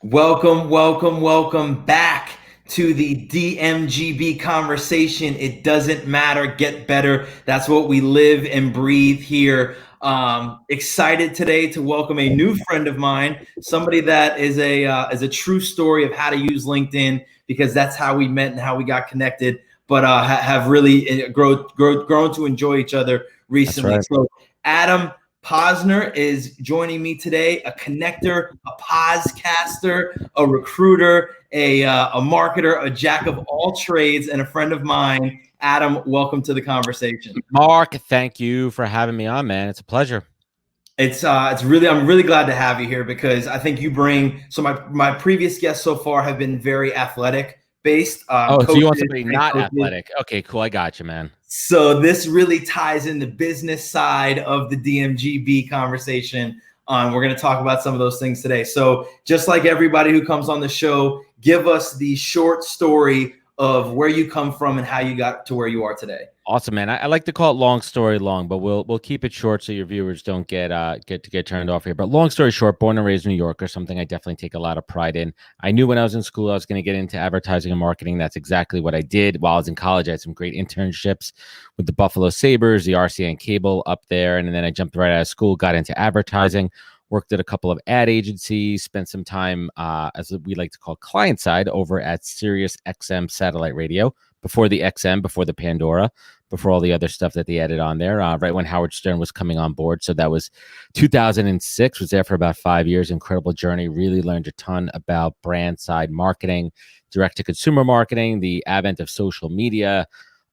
Welcome back to the DMGB conversation. It doesn't matter, get better. That's what we live and breathe here. Excited today to welcome a new friend of mine, somebody that is a true story of how to use LinkedIn, because that's how we met and how we got connected, but have really grown to enjoy each other recently. That's right. So Adam Posner is joining me today, a connector, a POZcaster, a recruiter, a marketer, a jack of all trades, and a friend of mine. Adam, welcome to the conversation. Mark, thank you for having me on, man. It's a pleasure. I'm really glad to have you here, because I think you bring, so my previous guests so far have been very athletic based. So you want somebody not athletic? Okay, cool. I got you, man. So this really ties in the business side of the DMGB conversation. We're going to talk about some of those things today. So just like everybody who comes on the show, give us the short story of where you come from and how you got to where you are today. Awesome, man. I like to call it long story long, but we'll keep it short so your viewers don't get turned off here. But long story short, born and raised in New York, or something I definitely take a lot of pride in. I knew when I was in school I was going to get into advertising and marketing. That's exactly what I did. While I was in college, I had some great internships with the Buffalo Sabres, the RCN Cable up there, and then I jumped right out of school, got into advertising. Worked at a couple of ad agencies, spent some time, as we like to call client side, over at Sirius XM satellite radio, before the XM, before the Pandora, before all the other stuff that they added on there, right when Howard Stern was coming on board. So that was 2006, was there for about 5 years. Incredible journey, really learned a ton about brand side marketing, direct-to-consumer marketing, the advent of social media,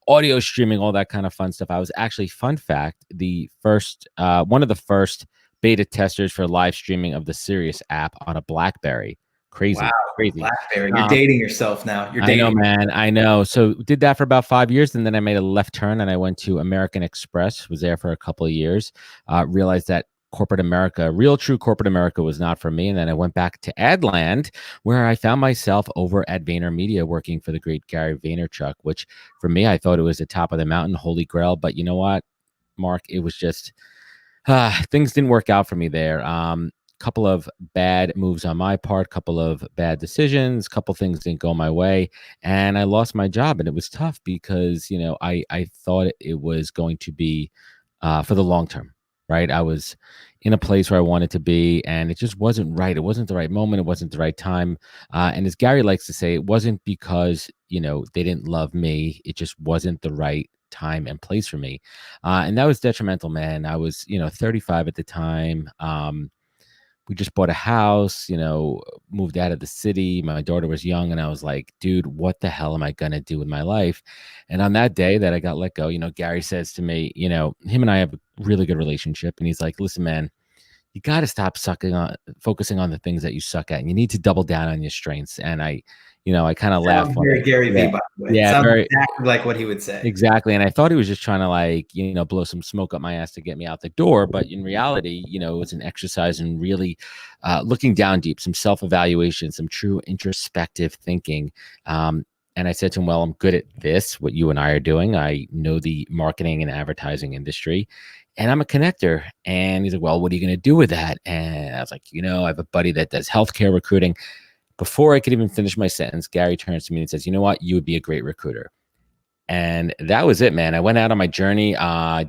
audio streaming, all that kind of fun stuff. I was actually, fun fact, one of the first beta testers for live streaming of the Sirius app on a BlackBerry. Crazy. BlackBerry. You're dating yourself now. I know, man. I know. So did that for about 5 years, and then I made a left turn and I went to American Express. Was there for a couple of years. Realized that corporate America, real true corporate America, was not for me. And then I went back to Adland, where I found myself over at VaynerMedia working for the great Gary Vaynerchuk, which for me, I thought it was the top of the mountain, holy grail. But you know what, Mark? It was just things didn't work out for me there. Couple of bad moves on my part, couple of bad decisions, couple things didn't go my way, and I lost my job. And it was tough because, I thought it was going to be for the long term, right? I was in a place where I wanted to be, and it just wasn't right. It wasn't the right moment. It wasn't the right time. And as Gary likes to say, it wasn't because, they didn't love me. It just wasn't the right time and place for me. And that was detrimental, man. I was, 35 at the time. We just bought a house, moved out of the city. My daughter was young, and I was like, dude, what the hell am I going to do with my life? And on that day that I got let go, Gary says to me, him and I have a really good relationship. And he's like, listen, man, you got to stop focusing on the things that you suck at, and you need to double down on your strengths. And I kind of laughed. Very Gary V, by the way. Yeah, very exactly like what he would say. Exactly. And I thought he was just trying to blow some smoke up my ass to get me out the door. But in reality, it was an exercise in really looking down deep, some self-evaluation, some true introspective thinking. And I said to him, well, I'm good at this, what you and I are doing. I know the marketing and advertising industry, and I'm a connector. And he's like, well, what are you going to do with that? And I was like, I have a buddy that does healthcare recruiting. Before I could even finish my sentence, Gary turns to me and says, you know what? You would be a great recruiter. And that was it, man. I went out on my journey,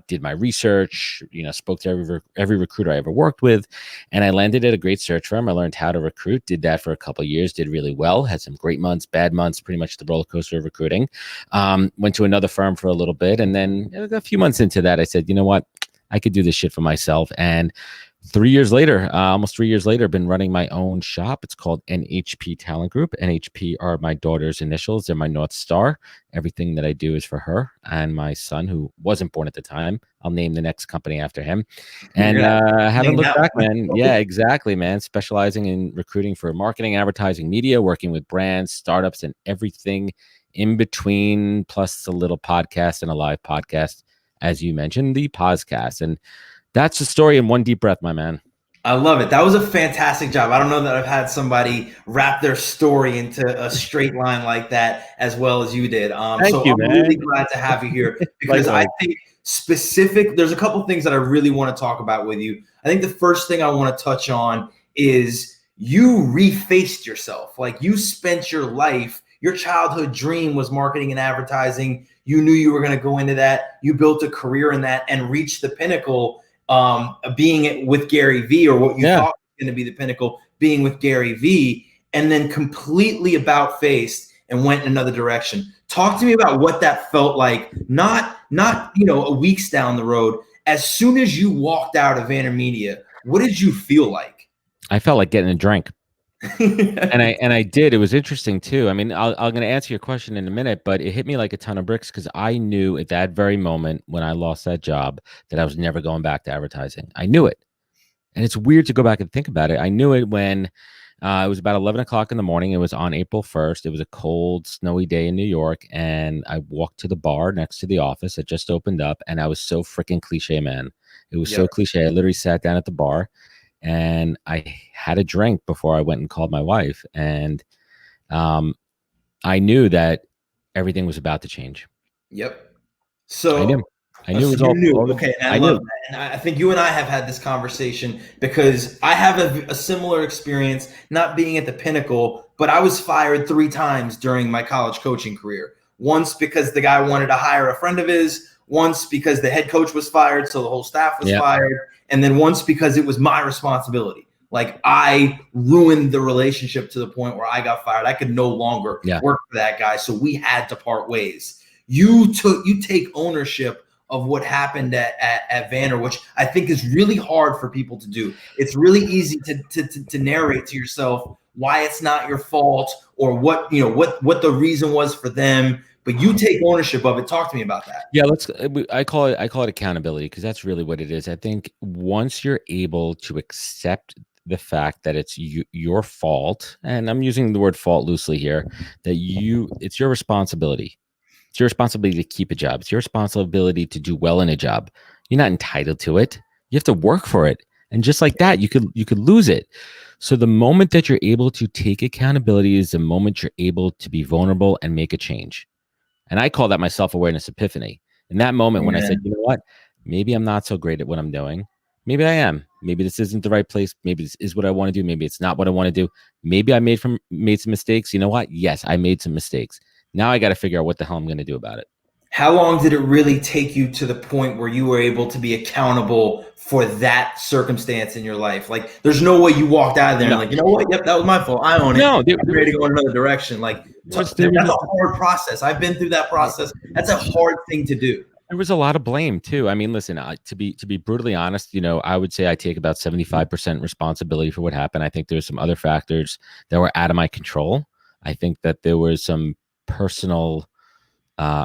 did my research, spoke to every recruiter I ever worked with, and I landed at a great search firm. I learned how to recruit, did that for a couple of years, did really well, had some great months, bad months, pretty much the roller coaster of recruiting. Went to another firm for a little bit, and then a few months into that, I said, you know what? I could do this shit for myself. And 3 years later, almost 3 years later, been running my own shop. It's called NHP Talent Group. NHP are my daughter's initials. They're my North Star. Everything that I do is for her and my son, who wasn't born at the time. I'll name the next company after him. And haven't looked back, man. Yeah, exactly, man. Specializing in recruiting for marketing, advertising, media, working with brands, startups, and everything in between, plus a little podcast and a live podcast, as you mentioned, the POZcast. And that's the story in one deep breath, my man. I love it. That was a fantastic job. I don't know that I've had somebody wrap their story into a straight line like that as well as you did. Thank you, I'm man. really glad to have you here, because I think there's a couple things that I really want to talk about with you. I think the first thing I want to touch on is you refaced yourself. Like you spent your life, your childhood dream was marketing and advertising. You knew you were going to go into that. You built a career in that and reached the pinnacle, being with Gary Vee, or what you thought was going to be the pinnacle, being with Gary Vee, and then completely about faced and went in another direction. Talk to me about what that felt like, not a weeks down the road. As soon as you walked out of VaynerMedia, what did you feel like? I felt like getting a drink. and I did. It was interesting too. I mean, I'm going to answer your question in a minute, but it hit me like a ton of bricks because I knew at that very moment when I lost that job that I was never going back to advertising. I knew it. And it's weird to go back and think about it. I knew it when it was about 11 o'clock in the morning. It was on April 1st. It was a cold, snowy day in New York. And I walked to the bar next to the office. It just opened up. And I was so freaking cliche, man. It was so cliche. I literally sat down at the bar and I had a drink before I went and called my wife. And I knew that everything was about to change. Yep. So I knew it was all okay. And I love that. And I think you and I have had this conversation because I have a similar experience, not being at the pinnacle, but I was fired 3 times during my college coaching career. Once because the guy wanted to hire a friend of his, once because the head coach was fired, so the whole staff was fired, and then once because it was my responsibility. Like I ruined the relationship to the point where I got fired. I could no longer work for that guy, so we had to part ways. You take ownership of what happened at Vayner, which I think is really hard for people to do. It's really easy to narrate to yourself why it's not your fault or what the reason was for them, but you take ownership of it. Talk to me about that. Yeah, I call it accountability because that's really what it is. I think once you're able to accept the fact that it's your fault, and I'm using the word fault loosely here, that it's your responsibility. It's your responsibility to keep a job. It's your responsibility to do well in a job. You're not entitled to it. You have to work for it. And just like that, you could lose it. So the moment that you're able to take accountability is the moment you're able to be vulnerable and make a change. And I call that my self-awareness epiphany. In that moment when I said, you know what, maybe I'm not so great at what I'm doing. Maybe I am. Maybe this isn't the right place. Maybe this is what I want to do. Maybe it's not what I want to do. Maybe I made some mistakes. You know what? Yes, I made some mistakes. Now I got to figure out what the hell I'm going to do about it. How long did it really take you to the point where you were able to be accountable for that circumstance in your life? Like, there's no way you walked out of there and like, you know what? Yep, that was my fault. I own it. No, I'm ready to go in another direction. Like, that's a hard process. I've been through that process. That's a hard thing to do. There was a lot of blame too. I mean, listen, to be brutally honest, I would say I take about 75% responsibility for what happened. I think there's some other factors that were out of my control. I think that there was some personal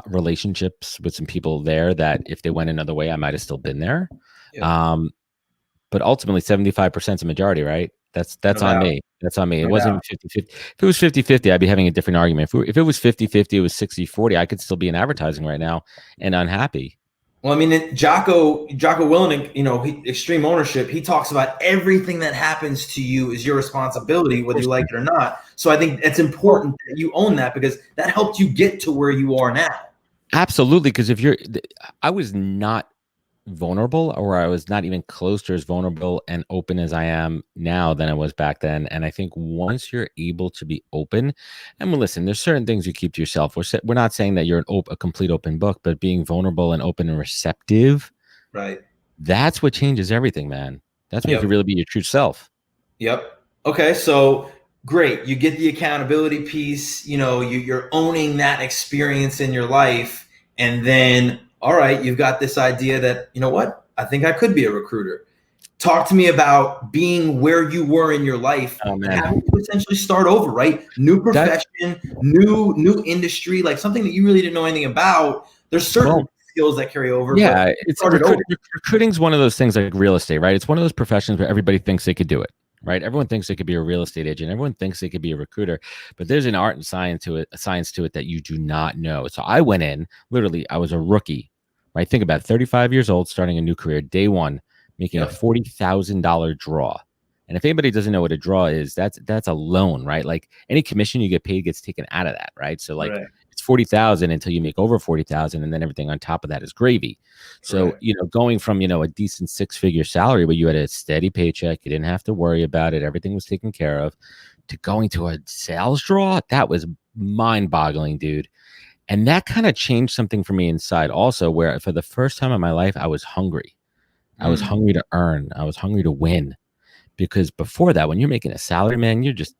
relationships with some people there that if they went another way, I might have still been there. Yeah. But ultimately 75% is a majority, right? That's on me. That's on me. It wasn't 50-50. If it was 50-50, I'd be having a different argument. If it was 50-50, it was 60-40, I could still be in advertising right now and unhappy. Well, I mean, Jocko Willink, extreme ownership, he talks about everything that happens to you is your responsibility, whether you like it or not. So I think it's important that you own that because that helped you get to where you are now. Absolutely. Because I was not vulnerable, or I was not even close to as vulnerable and open as I am now than I was back then. And I think once you're able to be open, and listen, there's certain things you keep to yourself. We're not saying that you're a complete open book, but being vulnerable and open and receptive, right? That's what changes everything, man. That's when you can really be your true self. Yep. Okay. So great. You get the accountability piece, you're owning that experience in your life. And then, all right, you've got this idea that, you know what, I think I could be a recruiter. Talk to me about being where you were in your life, having to essentially start over, right? New profession, new industry, like something that you really didn't know anything about. There's certain skills that carry over. Yeah, recruiting's one of those things like real estate, right? It's one of those professions where everybody thinks they could do it, right? Everyone thinks they could be a real estate agent. Everyone thinks they could be a recruiter, but there's an art and science to it that you do not know. So I went in, literally, I was a rookie, right? Think about it, 35 years old, starting a new career, day one, making a $40,000 draw. And if anybody doesn't know what a draw is, that's a loan, right? Like any commission you get paid gets taken out of that, right? So like it's 40,000 until you make over 40,000, and then everything on top of that is gravy. So, Correct. going from, a decent 6-figure salary where you had a steady paycheck, you didn't have to worry about it, everything was taken care of, to going to a sales draw, that was mind-boggling, dude. And that kind of changed something for me inside also, where for the first time in my life, I was hungry. I was hungry to earn. I was hungry to win. Because before that, when you're making a salary, man, you're just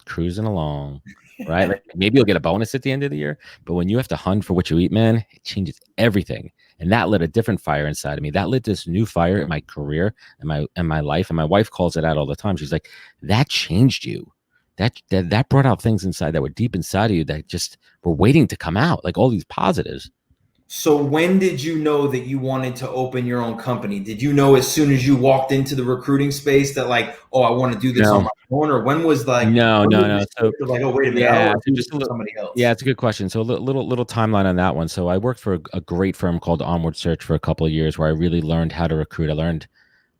cruising along, right? Like maybe you'll get a bonus at the end of the year, but when you have to hunt for what you eat, man, it changes everything. And that lit a different fire inside of me. That lit this new fire in my career and my life. And my wife calls it out all the time. She's like, that changed you. That brought out things inside that were deep inside of you that just were waiting to come out, like all these positives. So when did you know that you wanted to open your own company? Did you know as soon as you walked into the recruiting space that like, oh, I want to do this on my own? Or when was like, no. So like, oh, wait a minute, yeah, I want to so do just this for somebody else. Yeah, it's a good question. So a little timeline on that one. So I worked for a great firm called Onward Search for a couple of years, where I really learned how to recruit. I learned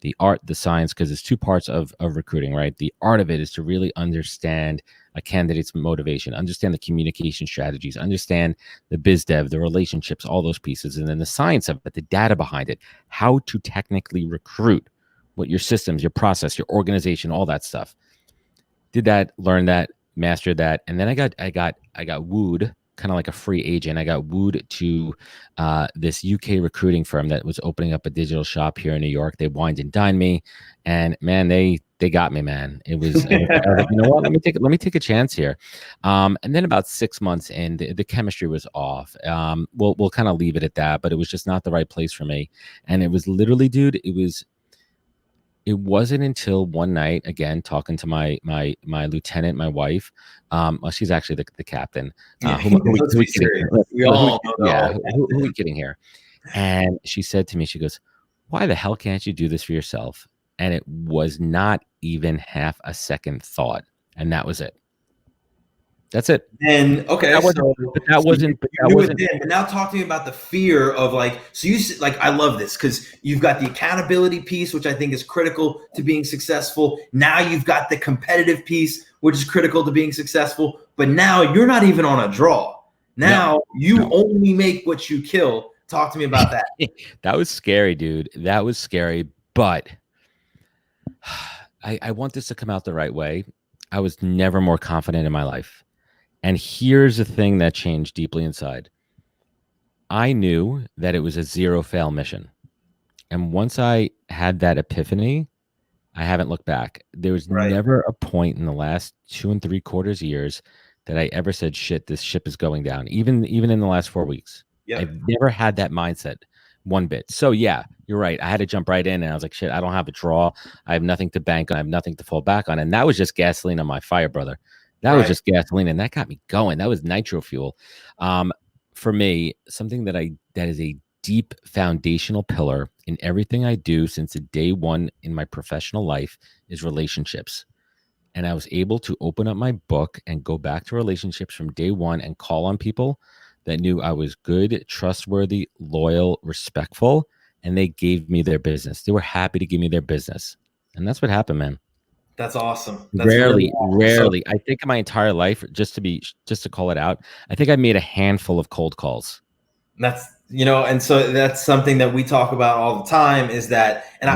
the art, the science, because it's two parts of recruiting, right? The art of it is to really understand a candidate's motivation, understand the communication strategies, understand the biz dev, the relationships, all those pieces. And then the science of it, the data behind it, how to technically recruit, what your systems, your process, your organization, all that stuff. Did that, learn that, mastered that. And then I got wooed, kind of like a free agent. I got wooed to this UK recruiting firm that was opening up a digital shop here in New York. They wined and dined me, and man, they got me, man. I was like, you know what? Let me take a chance here. And then about 6 months in, the chemistry was off. We'll kind of leave it at that, but it was just not the right place for me. And it was literally, dude, it wasn't until one night, again, talking to my lieutenant, my wife. Well, she's actually the captain. Who we kidding here? Who we kidding here? And she said to me, she goes, "Why the hell can't you do this for yourself?" And it was not even half a second thought, and that was it. That's it. And okay, But now talk to me about the fear of like, so you like, I love this because you've got the accountability piece, which I think is critical to being successful. Now you've got the competitive piece, which is critical to being successful. But now you're not even on a draw. Now you only make what you kill. Talk to me about that. That was scary, dude. That was scary. But I want this to come out the right way. I was never more confident in my life. And here's the thing that changed deeply inside. I knew that it was a zero fail mission. And once I had that epiphany, I haven't looked back. There was never a point in the last 2 3/4 years that I ever said, shit, this ship is going down. Even in the last 4 weeks. Yep. I've never had that mindset one bit. So yeah, you're right. I had to jump right in, and I was like, shit, I don't have a draw. I have nothing to bank on. I have nothing to fall back on. And that was just gasoline on my fire, brother. That was just gasoline, and that got me going. That was nitro fuel. For me, something that is a deep foundational pillar in everything I do since the day one in my professional life is relationships. And I was able to open up my book and go back to relationships from day one and call on people that knew I was good, trustworthy, loyal, respectful, and they gave me their business. They were happy to give me their business. And that's what happened, man. That's awesome. That's rarely. I think in my entire life, just to call it out, I think I made a handful of cold calls. That's, and so that's something that we talk about all the time is that, and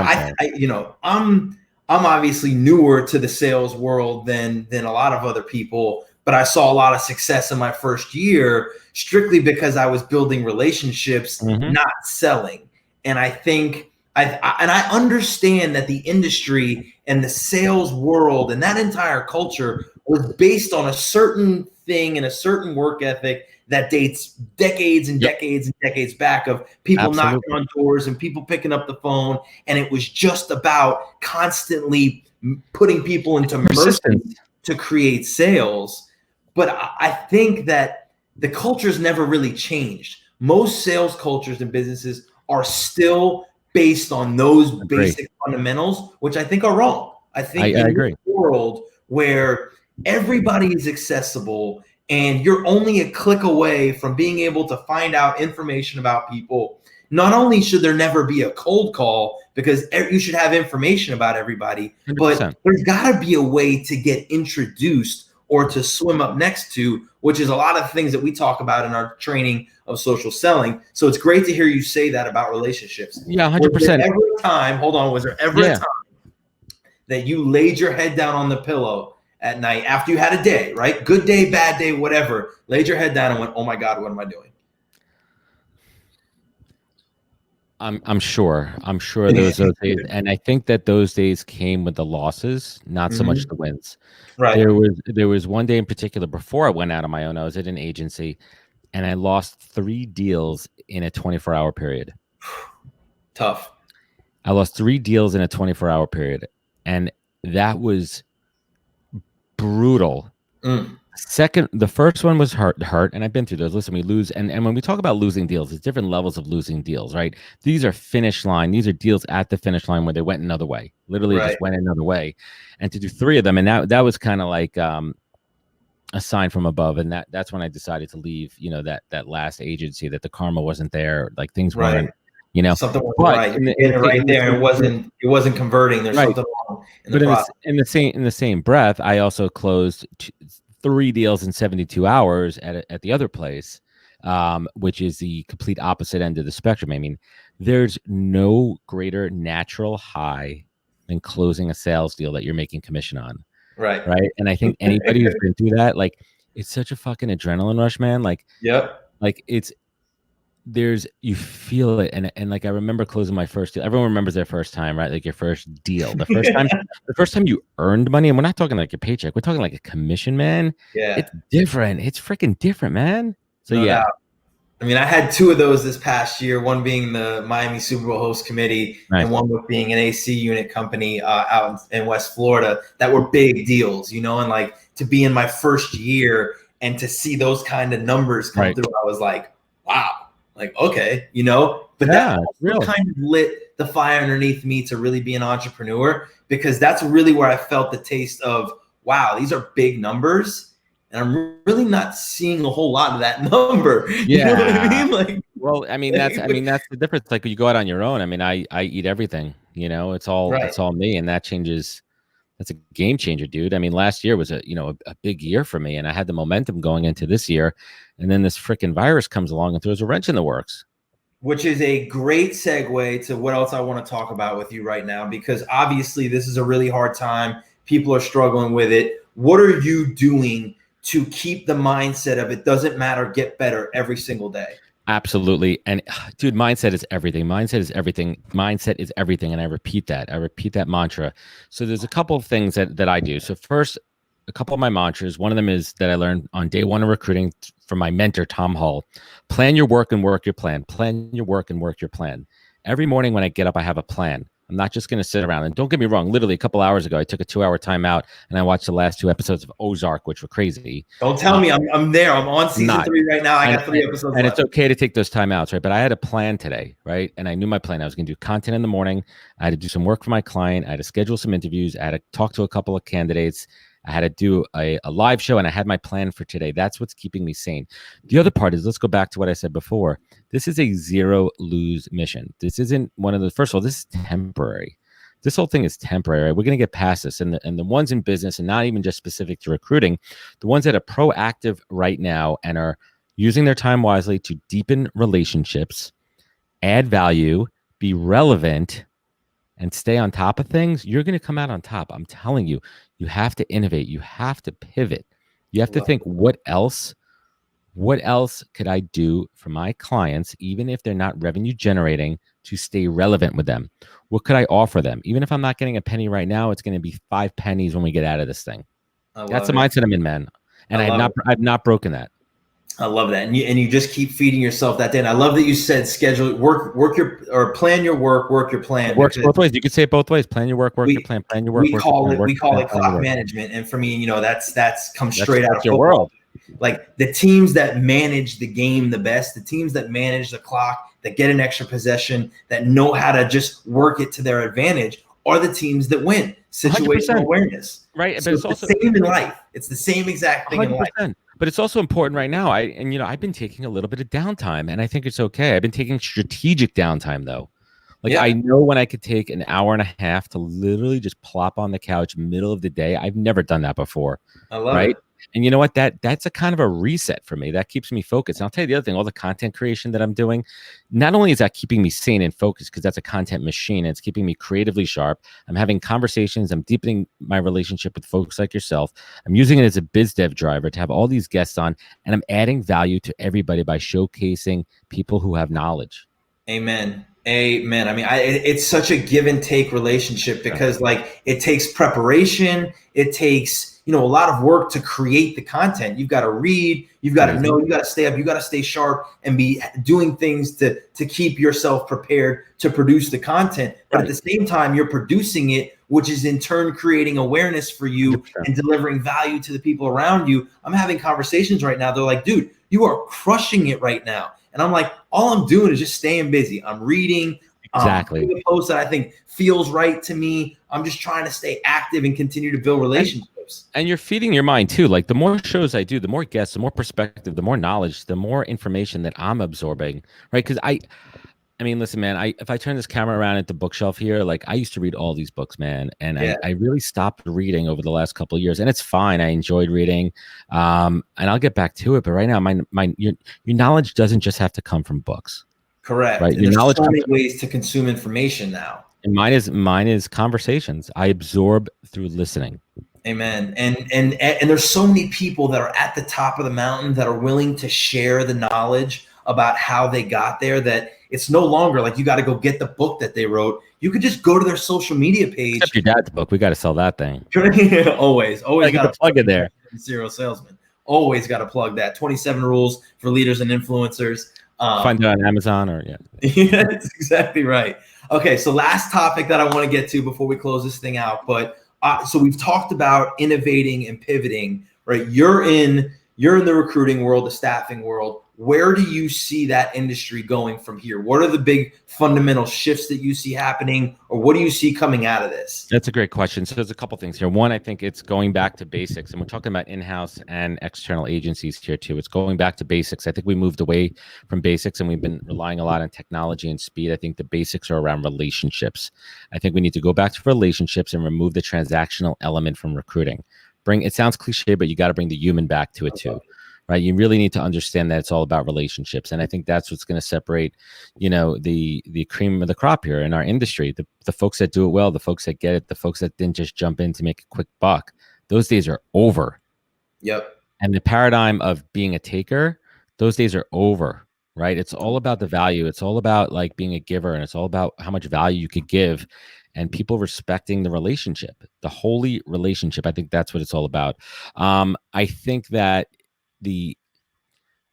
I'm obviously newer to the sales world than a lot of other people, but I saw a lot of success in my first year strictly because I was building relationships, not selling. And I think I understand that the industry and the sales world and that entire culture was based on a certain thing and a certain work ethic that dates decades and decades and decades back of people knocking on doors and people picking up the phone. And it was just about constantly putting people into mercy to create sales. But I think that the culture's never really changed. Most sales cultures and businesses are still based on those basic fundamentals, which I think are wrong. I think I agree. In a world where everybody is accessible and you're only a click away from being able to find out information about people, not only should there never be a cold call because you should have information about everybody, 100%. But there's got to be a way to get introduced or to swim up next to, which is a lot of things that we talk about in our training of social selling. So it's great to hear you say that about relationships. Yeah, 100%. Was there ever a time, was there ever a time that you laid your head down on the pillow at night after you had a day, right? Good day, bad day, whatever, laid your head down and went, oh my God, what am I doing? I'm sure those days, and I think that those days came with the losses, not so much the wins. Right. There was one day in particular before I went out on my own. I was at an agency, and I lost 3 deals in a 24-hour period. Tough. I lost 3 deals in a 24-hour period, and that was brutal. The first one was hurt, and I've been through those. Listen, we lose, and when we talk about losing deals, it's different levels of losing deals, right? These are finish line. These are deals at the finish line where they went another way, literally just went another way. And to do 3 of them, and that was kind of like a sign from above, and that's when I decided to leave. That last agency, that the karma wasn't there, like things weren't. Something wasn't right. It wasn't converting. There's something wrong in the process. In the same breath, I also closed 3 deals in 72 hours at the other place, which is the complete opposite end of the spectrum. I mean, there's no greater natural high than closing a sales deal that you're making commission on. Right. And I think anybody who's been through that, like, it's such a fucking adrenaline rush, man. Like, like you feel it. And like, I remember closing my first deal. Everyone remembers their first time, right? Like your first deal, the first time you earned money. And we're not talking like a paycheck. We're talking like a commission, man. Yeah. It's different. It's freaking different, man. So no doubt. I mean, I had 2 of those this past year, one being the Miami Super Bowl host committee, and one with being an AC unit company out in West Florida, that were big deals, and like to be in my first year and to see those kind of numbers come through, I was like, wow. Like, okay, but that really kind of lit the fire underneath me to really be an entrepreneur, because that's really where I felt the taste of, wow, these are big numbers, and I'm really not seeing a whole lot of that number. Yeah. You know what I mean? Like, well, that's the difference. Like, when you go out on your own, I mean, I eat everything, it's all me, and that changes. That's a game changer, dude. I mean, last year was a big year for me, and I had the momentum going into this year, and then this freaking virus comes along and throws a wrench in the works. Which is a great segue to what else I want to talk about with you right now, because obviously this is a really hard time. People are struggling with it. What are you doing to keep the mindset of it doesn't matter, get better every single day? Absolutely. And dude, mindset is everything. Mindset is everything. Mindset is everything. And I repeat that mantra. So there's a couple of things that I do. So first, a couple of my mantras. One of them is that I learned on day 1 of recruiting from my mentor, Tom Hull. Plan your work and work your plan. Plan your work and work your plan. Every morning when I get up, I have a plan. I'm not just going to sit around. And don't get me wrong, literally a couple hours ago, I took a 2-hour timeout and I watched the last 2 episodes of Ozark, which were crazy. Don't tell me I'm there. I'm on season 3 right now. I got 3 episodes and left. It's okay to take those timeouts, right? But I had a plan today, right? And I knew my plan. I was going to do content in the morning. I had to do some work for my client. I had to schedule some interviews. I had to talk to a couple of candidates. I had to do a live show, and I had my plan for today. That's what's keeping me sane. The other part is, let's go back to what I said before. This is a zero-lose mission. This isn't first of all, this is temporary. This whole thing is temporary. We're going to get past this. And the ones in business, and not even just specific to recruiting, the ones that are proactive right now and are using their time wisely to deepen relationships, add value, be relevant, and stay on top of things, you're going to come out on top. I'm telling you, you have to innovate. You have to pivot. You have to think, what else could I do for my clients, even if they're not revenue generating, to stay relevant with them? What could I offer them? Even if I'm not getting a penny right now, it's going to be 5 pennies when we get out of this thing. That's the mindset I'm in, man. And I've not broken that. I love that. And you just keep feeding yourself that day. And I love that you said schedule, plan your work your plan. It works both ways. You could say it both ways. Plan your work your plan. Plan your work. We call it clock management. And for me, that's comes straight out of your football. World. Like the teams that manage the game the best, the teams that manage the clock, that get an extra possession, that know how to just work it to their advantage, are the teams that win. Situational 100%. Awareness. Right. So it's also the same in life. It's the same exact thing 100%. In life. But it's also important right now. I've been taking a little bit of downtime, and I think it's okay. I've been taking strategic downtime though. I know when I could take an hour and a half to literally just plop on the couch middle of the day. I've never done that before. I love it. And you know what? That's a kind of a reset for me. That keeps me focused. And I'll tell you the other thing, all the content creation that I'm doing, not only is that keeping me sane and focused, because that's a content machine, and it's keeping me creatively sharp. I'm having conversations, I'm deepening my relationship with folks like yourself. I'm using it as a biz dev driver to have all these guests on, and I'm adding value to everybody by showcasing people who have knowledge. Amen. Amen. I mean, it's such a give and take relationship, because like it takes preparation. It takes, a lot of work to create the content. You've got to read, you've got to know, you got to stay up, you got to stay sharp and be doing things to keep yourself prepared to produce the content. But at the same time, you're producing it, which is in turn creating awareness for you and delivering value to the people around you. I'm having conversations right now. They're like, dude, you are crushing it right now. And I'm like, all I'm doing is just staying busy. I'm reading, doing a post that I think feels right to me. I'm just trying to stay active and continue to build relationships. And you're feeding your mind too. Like the more shows I do, the more guests, the more perspective, the more knowledge, the more information that I'm absorbing, right? Because I mean, listen, man, if I turn this camera around at the bookshelf here, like I used to read all these books, man. And I really stopped reading over the last couple of years, and it's fine. I enjoyed reading. And I'll get back to it. But right now, your knowledge doesn't just have to come from books. Correct. Right. There's so many ways to consume information now. And mine is conversations. I absorb through listening. Amen. And there's so many people that are at the top of the mountain that are willing to share the knowledge about how they got there, that it's no longer like you got to go get the book that they wrote. You could just go to their social media page. Except your dad's book. We got to sell that thing. always got to plug it there. Serial salesman. Always got to plug that. 27 rules for leaders and influencers. Find it on Amazon Yeah, that's exactly right. Okay, so last topic that I want to get to before we close this thing out. But so we've talked about innovating and pivoting, right? You're in the recruiting world, the staffing world. Where do you see that industry going from here? What are the big fundamental shifts that you see happening, or what do you see coming out of this? That's a great question. So there's a couple things here. One, I think it's going back to basics, and we're talking about in-house and external agencies here too. It's going back to basics. I think we moved away from basics, and we've been relying a lot on technology and speed. I think the basics are around relationships. I think we need to go back to relationships and remove the transactional element from recruiting. It sounds cliche, but you got to bring the human back to it too. Right. You really need to understand that it's all about relationships. And I think that's what's going to separate, the cream of the crop here in our industry. The folks that do it well, the folks that get it, the folks that didn't just jump in to make a quick buck. Those days are over. Yep. And the paradigm of being a taker, those days are over. Right. It's all about the value. It's all about like being a giver, and it's all about how much value you could give, and people respecting the relationship, the holy relationship. I think that's what it's all about. I think that the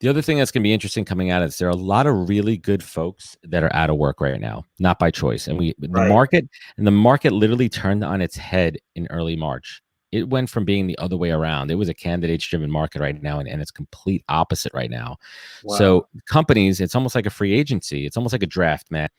other thing that's going to be interesting coming out of this, there are a lot of really good folks that are out of work right now, not by choice. And the market literally turned on its head in early March. It went from being the other way around. It was a candidates driven market right now, and it's complete opposite right now. Wow. So companies, it's almost like a free agency. It's almost like a draft, man.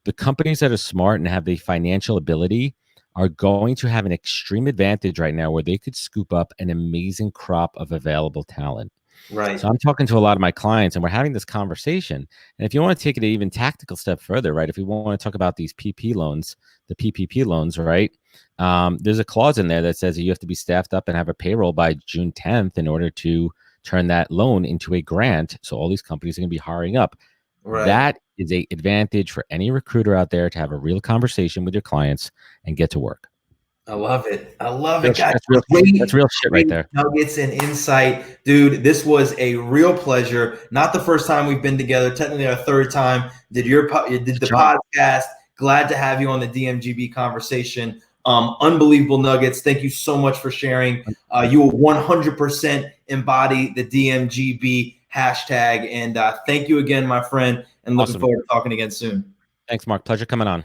The companies that are smart and have the financial ability are going to have an extreme advantage right now, where they could scoop up an amazing crop of available talent. Right. So I'm talking to a lot of my clients, and we're having this conversation. And if you want to take it an even tactical step further, right? If we want to talk about these PP loans, the PPP loans, right? There's a clause in there that says that you have to be staffed up and have a payroll by June 10th in order to turn that loan into a grant. So all these companies are going to be hiring up. Right. That is an advantage for any recruiter out there to have a real conversation with your clients and get to work. I love it. I love it, guys. That's real shit right there. Nuggets and insight. Dude, this was a real pleasure. Not the first time we've been together, technically our third time. Did the podcast. Glad to have you on the DMGB conversation. Unbelievable nuggets. Thank you so much for sharing. You will 100% embody the DMGB hashtag. And thank you again, my friend. And looking forward to talking again soon. Thanks, Mark. Pleasure coming on.